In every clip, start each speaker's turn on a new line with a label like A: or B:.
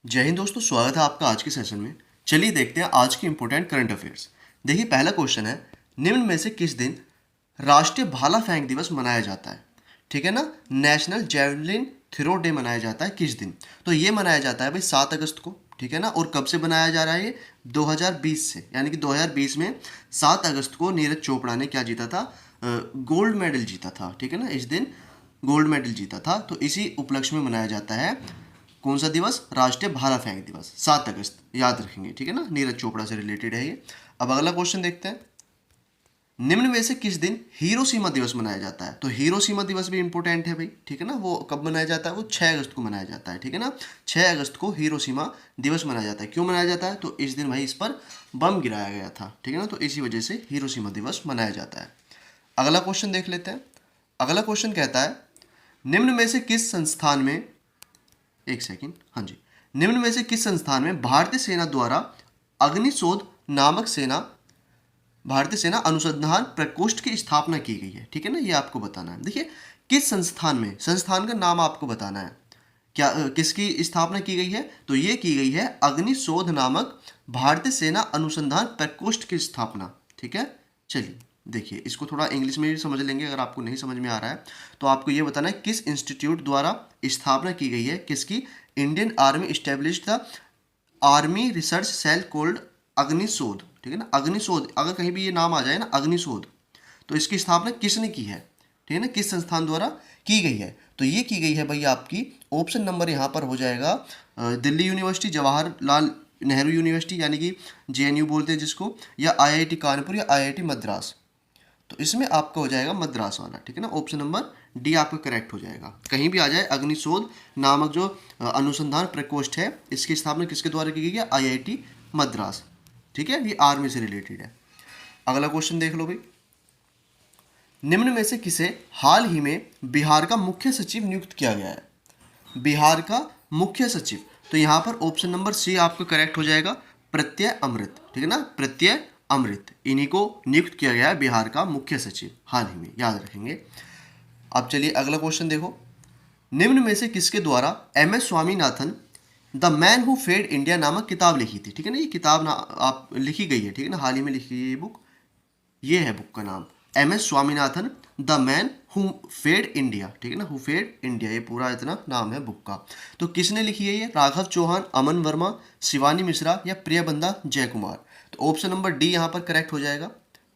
A: जय हिंद दोस्तों, स्वागत है आपका आज के सेशन में। चलिए देखते हैं आज की इंपॉर्टेंट करंट अफेयर्स। देखिए, पहला क्वेश्चन है, निम्न में से किस दिन राष्ट्रीय भाला फेंक दिवस मनाया जाता है? ठीक है ना। नेशनल जेवलिन थ्रो डे मनाया जाता है किस दिन? तो ये मनाया जाता है भाई 7 अगस्त को। ठीक है ना। और कब से बनाया जा रहा है? ये 2020 से, यानी कि 2020 में 7 अगस्त को नीरज चोपड़ा ने क्या जीता था? गोल्ड मेडल जीता था। ठीक है ना। इस दिन गोल्ड मेडल जीता था, तो इसी उपलक्ष्य में मनाया जाता है कौन सा दिवस? राष्ट्रीय भाला फेंक दिवस, 7 अगस्त, याद रखेंगे। ठीक है ना। नीरज चोपड़ा से रिलेटेड है ये। अब अगला क्वेश्चन देखते हैं, निम्न में से किस दिन हिरोशिमा दिवस मनाया जाता है? तो हिरोशिमा दिवस भी इंपॉर्टेंट है भाई। ठीक है ना। वो कब मनाया जाता है? वो 6 अगस्त को मनाया जाता है। ठीक है ना। 6 अगस्त को हिरोशिमा दिवस मनाया जाता है। क्यों मनाया जाता है? तो इस दिन भाई इस पर बम गिराया गया था। ठीक है ना। तो इसी वजह से हिरोशिमा दिवस मनाया जाता है। अगला क्वेश्चन देख लेते हैं। अगला क्वेश्चन कहता है, निम्न में से किस संस्थान में, एक सेकंड, हाँ जी, निम्न में से किस संस्थान में भारतीय सेना द्वारा अग्निशोध नामक भारतीय सेना अनुसंधान प्रकोष्ठ की स्थापना की गई है? ठीक है ना। ये आपको बताना है। देखिए, किस संस्थान में, संस्थान का नाम आपको बताना है। क्या किसकी स्थापना की गई है? तो ये की गई है अग्निशोध नामक भारतीय सेना अनुसंधान प्रकोष्ठ की स्थापना। ठीक है। चलिए देखिए, इसको थोड़ा इंग्लिश में भी समझ लेंगे अगर आपको नहीं समझ में आ रहा है। तो आपको ये बताना है किस इंस्टीट्यूट द्वारा स्थापना की गई है, किसकी? Indian army established the army research cell called Agnishodh. ठीक है ना। अग्निशोध, अगर कहीं भी ये नाम आ जाए ना, अग्निशोध, तो इसकी स्थापना किसने की है? ठीक है ना। किस संस्थान द्वारा की गई है? तो ये की गई है भैया आपकी, ऑप्शन नंबर यहाँ पर हो जाएगा दिल्ली यूनिवर्सिटी, जवाहरलाल नेहरू यूनिवर्सिटी यानी कि जेएनयू बोलते हैं जिसको, या आईआईटी कानपुर या आईआईटी मद्रास। तो इसमें आपका हो जाएगा मद्रास वाला। ठीक है ना। ऑप्शन नंबर डी आपका करेक्ट हो जाएगा। कहीं भी आ जाए, अग्निशोध नामक जो अनुसंधान प्रकोष्ठ है, इसकी स्थापना किसके द्वारा की गई है? आईआईटी मद्रास। ठीक है। ये आर्मी से रिलेटेड है। अगला क्वेश्चन देख लो भाई, निम्न में से किसे हाल ही में बिहार का मुख्य सचिव नियुक्त किया गया है? बिहार का मुख्य सचिव, तो यहाँ पर ऑप्शन नंबर सी आपका करेक्ट हो जाएगा, प्रत्यय अमृत। ठीक है ना। प्रत्यय अमृत, इन्हीं को नियुक्त किया गया है बिहार का मुख्य सचिव हाल ही में, याद रखेंगे। अब चलिए अगला क्वेश्चन देखो, निम्न में से किसके द्वारा MS. Swaminathan the man who fed India नामक किताब लिखी थी? ठीक है ना। ये किताब ना आप लिखी गई है। ठीक है ना। हाल ही में लिखी गई ये बुक, ये है बुक का नाम, MS. Swaminathan the man who fed India. ठीक है ना। हु फेड इंडिया, ये पूरा इतना नाम है बुक का। तो किसने लिखी है ये? राघव चौहान, अमन वर्मा, शिवानी मिश्रा या प्रियबंदा जयकुमार। तो ऑप्शन नंबर डी यहाँ पर करेक्ट हो जाएगा,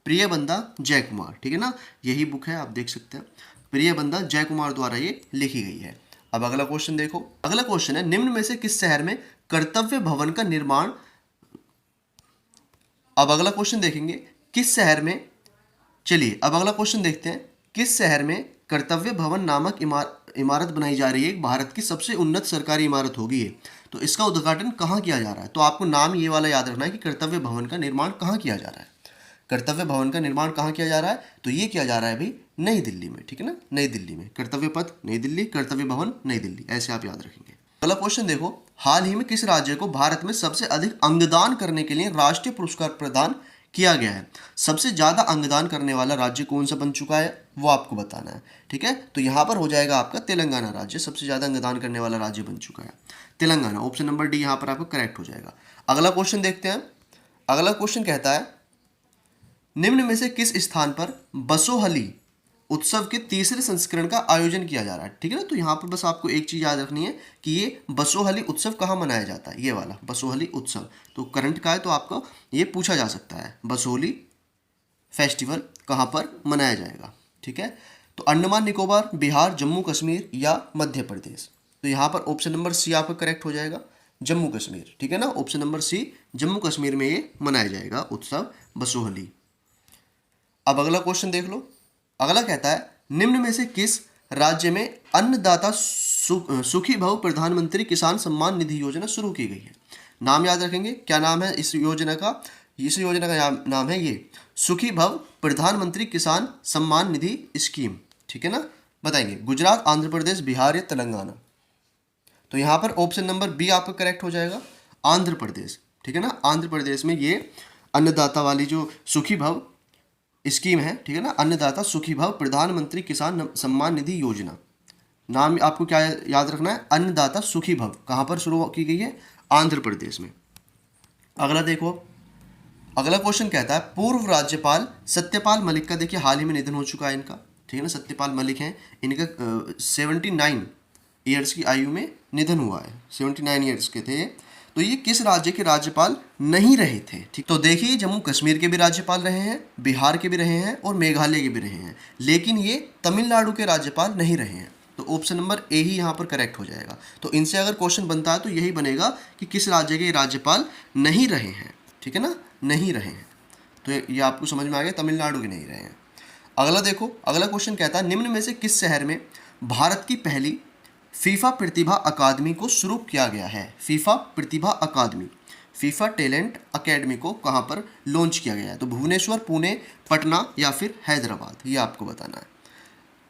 A: प्रियबंदा जयकुमार। ठीक है ना। यही बुक है, आप देख सकते हैं, प्रियबंदा जयकुमार द्वारा ये लिखी गई है। अब अगला क्वेश्चन देखो। अगला क्वेश्चन है, निम्न में से किस शहर में कर्तव्य भवन का निर्माण, अब अगला क्वेश्चन देखेंगे, किस शहर में, चलिए अब अगला क्वेश्चन देखते हैं, किस शहर में कर्तव्य भवन नामक इमारत बनाई जा रही है? भारत की सबसे उन्नत सरकारी इमारत होगी ये। तो इसका उद्घाटन कहाँ किया जा रहा है? तो आपको नाम ये वाला याद रखना है कि कर्तव्य भवन का निर्माण कहाँ किया जा रहा है। कर्तव्य भवन का निर्माण कहाँ किया जा रहा है? तो ये किया जा रहा है भाई नई दिल्ली में। ठीक है ना। नई दिल्ली में, कर्तव्य पथ नई दिल्ली, कर्तव्य भवन नई दिल्ली, ऐसे आप याद रखेंगे। अगला क्वेश्चन देखो, हाल ही में किस राज्य को भारत में सबसे अधिक अंगदान करने के लिए राष्ट्रीय पुरस्कार प्रदान किया गया है? सबसे ज़्यादा अंगदान करने वाला राज्य कौन सा बन चुका है, वो आपको बताना है। ठीक है। तो यहाँ पर हो जाएगा आपका तेलंगाना राज्य सबसे ज़्यादा अंगदान करने वाला राज्य बन चुका है, तेलंगाना। ऑप्शन नंबर डी यहाँ पर आपको करेक्ट हो जाएगा। अगला क्वेश्चन देखते हैं। अगला क्वेश्चन कहता है, निम्न में से किस स्थान पर बसोहली उत्सव के तीसरे संस्करण का आयोजन किया जा रहा है? ठीक है ना। तो यहाँ पर बस आपको एक चीज़ याद रखनी है कि ये बसोहली उत्सव कहाँ मनाया जाता है, ये वाला बसोहली उत्सव। तो करंट का है, तो आपको ये पूछा जा सकता है, बसोहली फेस्टिवल कहाँ पर मनाया जाएगा। ठीक है। तो अंडमान निकोबार, बिहार, जम्मू कश्मीर या मध्य प्रदेश। तो यहाँ पर ऑप्शन नंबर सी आपका करेक्ट हो जाएगा, जम्मू कश्मीर। ठीक है ना। Option number C, Jammu Kashmir में ये मनाया जाएगा उत्सव बसोहली। अब अगला क्वेश्चन देख लो। अगला कहता है, निम्न में से किस राज्य में अन्नदाता सुखी भव प्रधानमंत्री किसान सम्मान निधि योजना शुरू की गई है? नाम याद रखेंगे, क्या नाम है इस योजना का? इस योजना का नाम है ये सुखी भव प्रधानमंत्री किसान सम्मान निधि स्कीम। ठीक है ना। बताएंगे, गुजरात, आंध्र प्रदेश, बिहार या तेलंगाना। तो यहाँ पर ऑप्शन नंबर बी आपका करेक्ट हो जाएगा, आंध्र प्रदेश। ठीक है ना। आंध्र प्रदेश में ये अन्नदाता वाली जो सुखी भव स्कीम है, ठीक है ना, अन्नदाता सुखी भव प्रधानमंत्री किसान सम्मान निधि योजना। नाम आपको क्या याद रखना है? अन्नदाता सुखी भव। कहाँ पर शुरू की गई है? आंध्र प्रदेश में। अगला देखो, अगला क्वेश्चन कहता है पूर्व राज्यपाल सत्यपाल मलिक का देखिए हाल ही में निधन हो चुका है इनका, ठीक है ना। सत्यपाल मलिक हैं, इनका 79 ईयर्स की आयु में निधन हुआ है, 79 ईयर्स के थे। तो ये किस राज्य के राज्यपाल नहीं रहे थे, ठीक। तो देखिए जम्मू कश्मीर के भी राज्यपाल रहे हैं, बिहार के भी रहे हैं और मेघालय के भी रहे हैं, लेकिन ये तमिलनाडु के राज्यपाल नहीं रहे हैं। तो ऑप्शन नंबर ए ही यहाँ पर करेक्ट हो जाएगा। तो इनसे अगर क्वेश्चन बनता है तो यही बनेगा कि किस राज्य के राज्यपाल नहीं रहे हैं, ठीक है ना, नहीं रहे हैं। तो ये आपको समझ में आ गया, तमिलनाडु के नहीं रहे हैं। अगला देखो, अगला क्वेश्चन कहता है निम्न में से किस शहर में भारत की पहली फीफा प्रतिभा अकादमी को शुरू किया गया है। फीफा प्रतिभा अकादमी, फीफा टैलेंट अकेडमी को कहाँ पर लॉन्च किया गया है। तो भुवनेश्वर, पुणे, पटना या फिर हैदराबाद, ये आपको बताना है,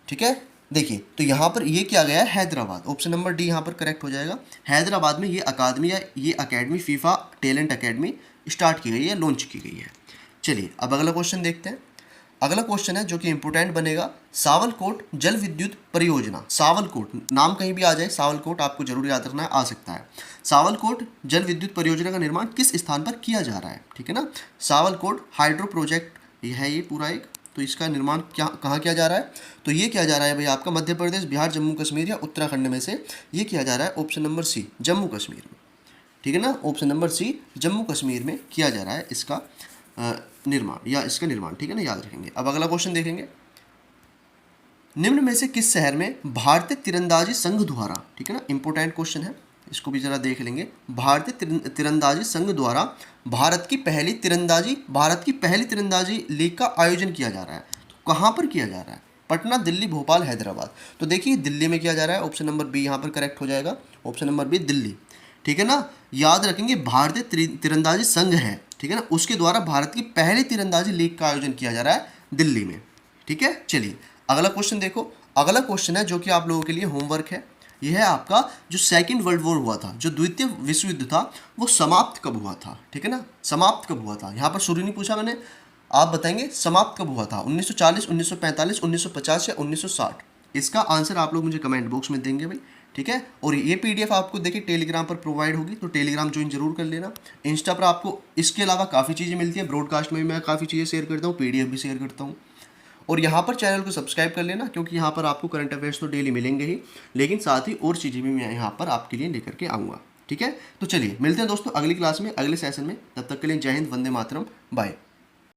A: ठीक है। देखिए तो यहाँ पर ये किया गया है हैदराबाद, ऑप्शन नंबर डी यहाँ पर करेक्ट हो जाएगा। हैदराबाद में ये अकादमी या ये academy FIFA talent academy start की गई है, लॉन्च की गई है। चलिए अब अगला क्वेश्चन देखते हैं। अगला क्वेश्चन है जो कि इंपोर्टेंट बनेगा, सावलकोट जल विद्युत परियोजना। सावलकोट नाम कहीं भी आ जाए, सावलकोट आपको जरूर याद रखना है, आ सकता है। सावलकोट जल विद्युत परियोजना का निर्माण किस स्थान पर किया जा रहा है, ठीक है ना। सावलकोट हाइड्रो प्रोजेक्ट ये है, ये पूरा एक। तो इसका निर्माण कहाँ किया जा रहा है, तो ये किया जा रहा है भाई आपका मध्य प्रदेश, बिहार, जम्मू कश्मीर या उत्तराखंड में से ये किया जा रहा है। Option number C Jammu Kashmir में, ठीक है ना। Option number C Jammu Kashmir में किया जा रहा है इसका निर्माण या इसका निर्माण, ठीक है ना, याद रखेंगे। अब अगला क्वेश्चन देखेंगे, निम्न में से किस शहर में भारतीय तीरंदाजी संघ द्वारा, ठीक है ना, इंपोर्टेंट क्वेश्चन है, इसको भी जरा देख लेंगे। भारतीय तीरंदाजी संघ द्वारा भारत की पहली तीरंदाजी लीग का आयोजन किया जा रहा है। तो कहाँ पर किया जा रहा है, पटना, दिल्ली, भोपाल, हैदराबाद। तो देखिए दिल्ली में किया जा रहा है, ऑप्शन नंबर बी यहाँ पर करेक्ट हो जाएगा, ऑप्शन नंबर बी दिल्ली, ठीक है ना। याद रखेंगे भारतीय तीरंदाजी संघ है, ठीक है ना, उसके द्वारा भारत की पहली तीरंदाजी लीग का आयोजन किया जा रहा है दिल्ली में, ठीक है। चलिए अगला क्वेश्चन देखो, अगला क्वेश्चन है जो कि आप लोगों के लिए होमवर्क है। यह है आपका जो सेकंड वर्ल्ड वॉर हुआ था, जो द्वितीय विश्व युद्ध था, वो समाप्त कब हुआ था, ठीक है ना, समाप्त कब हुआ था। यहाँ पर शुरू नहीं पूछा मैंने, आप बताएंगे समाप्त कब हुआ था, 1940, 1945, 1950 या 1960। इसका आंसर आप लोग मुझे कमेंट बॉक्स में देंगे भाई, ठीक है। और ये पीडीएफ आपको देखिए टेलीग्राम पर प्रोवाइड होगी, तो टेलीग्राम ज्वाइन जरूर कर लेना। इंस्टा पर आपको इसके अलावा काफ़ी चीज़ें मिलती हैं, ब्रॉडकास्ट में भी मैं काफ़ी चीज़ें शेयर करता हूँ, पीडीएफ भी शेयर करता हूँ। और यहाँ पर चैनल को सब्सक्राइब कर लेना, क्योंकि यहाँ पर आपको करंट अफेयर्स तो डेली मिलेंगे ही, लेकिन साथ ही और चीज़ें भी मैं यहाँ पर आपके लिए लेकर के आऊँगा, ठीक है। तो चलिए मिलते हैं दोस्तों अगली क्लास में, अगले सेशन में। तब तक के लिए जय हिंद, वंदे मातरम, बाय।